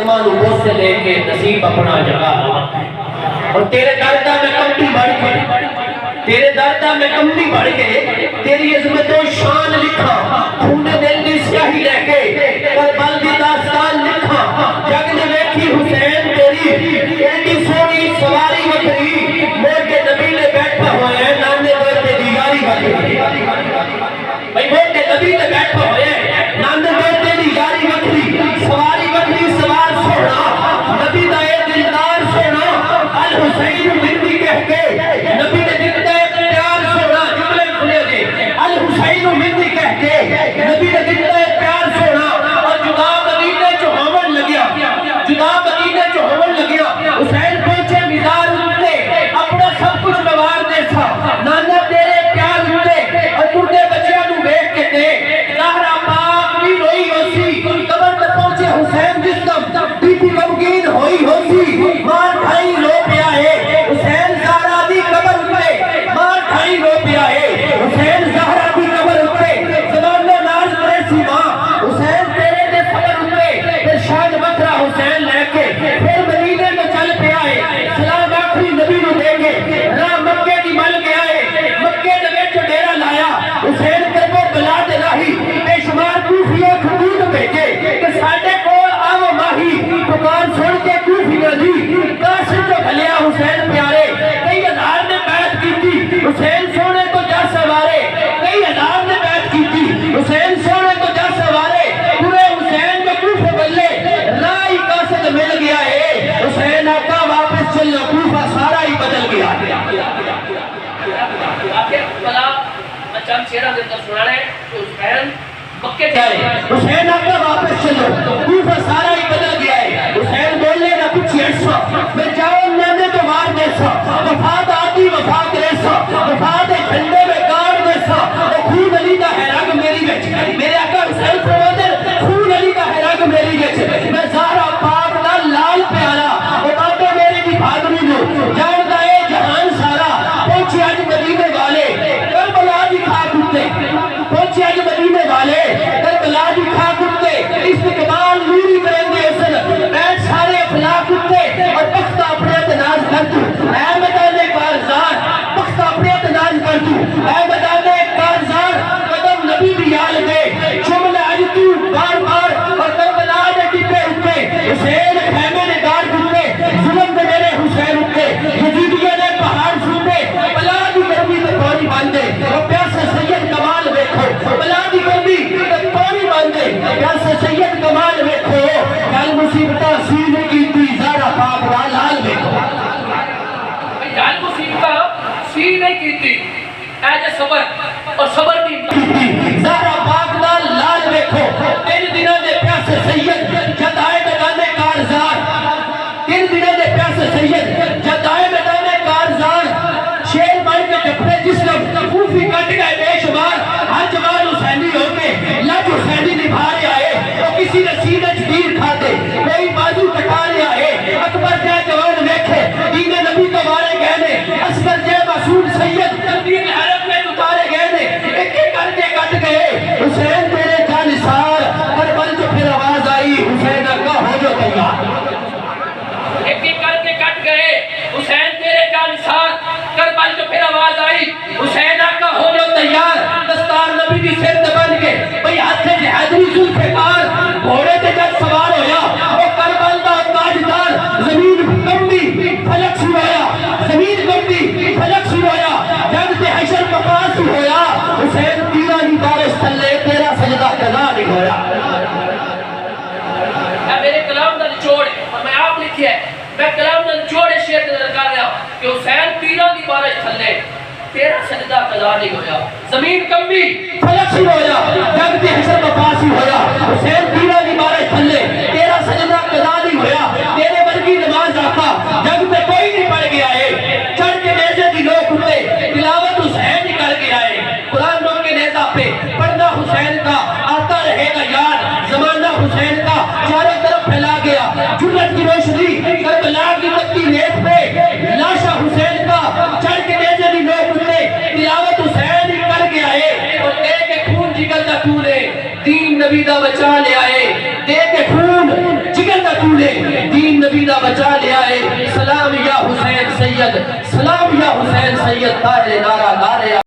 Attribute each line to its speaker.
Speaker 1: قدماں نو بوسے دے کے نصیب اپنا جگہ لاتا ہے اور تیرے دردہ میں کمبی بڑھ کے تیرے دردہ میں کمبی بڑھ کے تیری عظمت و شان لکھا خون دل دی سیاہی رہ کے کربل دی داستان لکھا جگ نے ویکھی حسین تیری ایڈی سونی سواری وکری موڑ کے نبی نے بیٹھا ہوئے ہیں نانے دور تیری یاری وکری بھئی موڑ کے نبی نے بیٹھا ہوئے ہیں نانے دور تیری یاری وکری سواری وکری سوار سونا نبی دا اے دلدار سونا الحسین مندی کہہ کے نبی نے دکھتا ہے پیار سونا جملے کھلے دے الحسین مندی کہہ کے نبی نے دکھتا ہے پیار سونا اور جدا مدینے جو ہون لگیا جدا مدینے جو ہون لگیا حسین پہنچے مزار اٹھتے اپنا سب کچھ موار دے تھا نانا تیرے پیار اٹھتے اور تردے بچیاں نو بیٹھ کے دے زہرا پاک بھی روئی ہوسی قبر میں پہنچے حسین جسم بی بی غمگین ہوئی ہوسی مار بھائی رو پیا ہے حسین زہرا دی قبر اٹھتے مار بھائی رو پیا ہے حسین زہرا دی قبر اٹھتے زمانے ناز کرے سی ماں حسین تیرے دے صبر اٹھتے پھر شاید بکرا حسین لے کے پھر مدینے میں چل پیا ہے سلام آخری نبی نو دے گے راہ مکے دی مل گیا ہے مکے دے وچ ڈیرا لایا حسین کربو بلا دے راہی بے شمار کوفیاں خطوط بھیجے کہ ساڈے کول آو ماہی پکار سن کے کوفیاں دی قاسم تو بھلیا حسین پیارے کئی ہزار نے بیعت کیتی حسین سونے تو جا سوارے کئی ہزار نے بیعت کیتی حسین سونے تو جا سوارے پورے حسین کے کوفے بلے رائی قاصد مل گیا ہے حسین آقا واپس چلنا کوفہ سارا ہی بدل گیا آخر کلام چند شیرہ دے اندر سنانے تو حسین مکے جائے حسین آقا واپس چلو کوفہ سارا ہی بدل گیا ہے حسین بولے نہ کچھ ایسا میں جاؤ نانے تو مار دیسا وفاد آتی وفاد ریسا وفاد جھنڈے میں کار دیسا وہ خون علی کا ہے رگ میری بچ میرے آقا حسین فرماتے خون علی کا ہے رگ میری بچ میں زہرا پاک دا لال پیارا وہ باتیں میرے کی بھادری لو جان دائے جہان سارا پہنچے آج مدینے والے کربلا دی کھا کتے پہنچے آج مدینے والے کربلا دی کھا کتے استقبال نوری کریں گے اسن بیٹھ سارے افلاق کتے اور بخت اپنے اتناز کر تو اے میدان کارزار بخت اپنے اتناز کر تو اے میدان کارزار قدم نبی دیال دے شمل آج تو بار بار اور کربلا دے ٹپے اٹھے حسین خیمے نے دار کتے ظلم دے میرے حسین اٹھے یزیدیہ نے پہاڑ سوٹے بلا دی گرمی تے پانی باندے اور پیاسے سید کمال بیکھو بلا دی گرمی تے پانی باندے پیاسے سید کمال بیکھو گل مصیبتہ سین کی تی زہرا پاک دا لال بیکھو گل مصیبتہ سین کی تی ایجے صبر اور صبر کی زہرا پاک دا لال بیکھو تین دنوں دے پیاسے سید جد آئے میدان کارزار تین دنوں دے پیاسے سید جد آئے میدان کارزار شیر بن کے ٹپڑے جسم کوفی کٹ گئے بے شمار ہر جوان حسینی ہو کے لج حسینی نبھا رہا ہے وہ کسی نے سینہ چدیر کھاتے کوئی بازو کٹا رہا ہے اکبر جائے جوان دیکھے دین نبی کو مارے گئے نے اصغر جائے مسعود سید دین حرم میں اتارے گئے نے ایک ایک کر کے کٹ گئے حسین تیرے جانثار کربل جو پھر آواز آئی حسین آقا ہو جو تیار ایک ایک کر کے کٹ گئے حسین تیرے جانثار کربل جو پھر آواز آئی حسین آقا ہو جو تیار دستار نبی دی سر دبن کے بھئی ہاتھے جہادری ذوالفقار گھوڑے تے جب سوار ہویا وہ کربل دا تاجدار زمین کمبی فلک سرویا زمین کمبی فلک سرویا جب تے حشر مقاس ہویا حسین تیرہ ہی بارش تھلے تیرا سجدہ قضا نہیں ہویا میرے کلام دا نچوڑ اور میں آپ لکھی ہے میں کلام دا نچوڑ شیئر کے در کر رہا ہوں کہ حسین تیرہ دی بارش تھلے تیرا سجدہ قضا نہیں ہویا زمین کمبی فلک سی ہویا جب تے حشر مقاسی ہویا حسین تیرہ دی بارش تھلے تیرا سجدہ قضا نہیں ہویا تیرے ورگی نماز آقا جب تے کوئی نہیں پڑھ گیا ہے چڑھ کے نیزے دی لوگ اٹھتے تلاوت حسین ہی کر گیا ہے قرآن لوگ کے نیزہ پہ پڑھنا حسین کا آتا رہے گا یاد زمانہ حسین کا چاروں طرف پھیلا گیا جرت کی روشنی کربلا کی تکتی نیت پہ لاشا حسین کا چڑھ کے نیزے دی لوگ اٹھتے تلاوت حسین ہی کر گیا ہے اور ایک خون جگر دا تو نے دین نبی دا بچا لے آئے دے کے خون جگر دا تو لے دین نبی دا بچا لیا ہے. سلام یا حسین سید، سلام یا حسین سید، طاہر نعرہ نعرہ